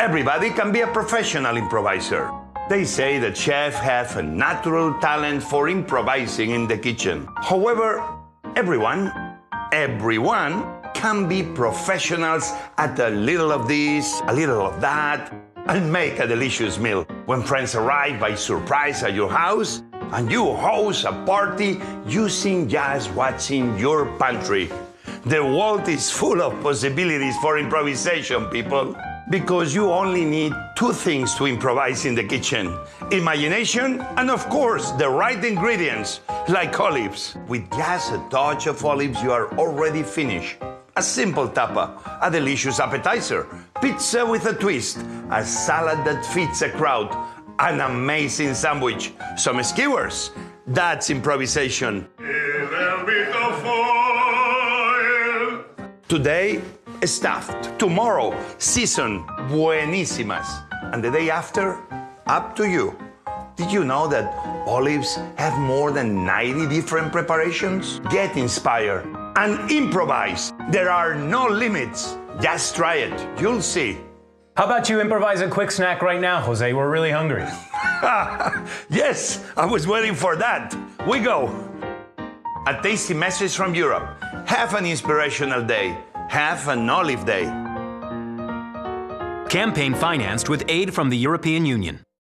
Everybody can be a professional improviser. They say that chefs have a natural talent for improvising in the kitchen. However, everyone can be professionals at a little of this, a little of that, and make a delicious meal. When friends arrive by surprise at your house, and you host a party using just what's in your pantry. The world is full of possibilities for improvisation, people. Because you only need two things to improvise in the kitchen: imagination and, of course, the right ingredients, like olives. With just a touch of olives, you are already finished. A simple tapa, a delicious appetizer, pizza with a twist, a salad that fits a crowd, an amazing sandwich, some skewers. That's improvisation. A little bit of oil. Today, stuffed. Tomorrow, seasoned, buenísimas. And the day after, up to you. Did you know that olives have more than 90 different preparations? Get inspired and improvise. There are no limits. Just try it. You'll see. How about you improvise a quick snack right now, Jose? We're really hungry. Yes, I was waiting for that. We go. A tasty message from Europe. Have an inspirational day. Have an olive day. Campaign financed with aid from the European Union.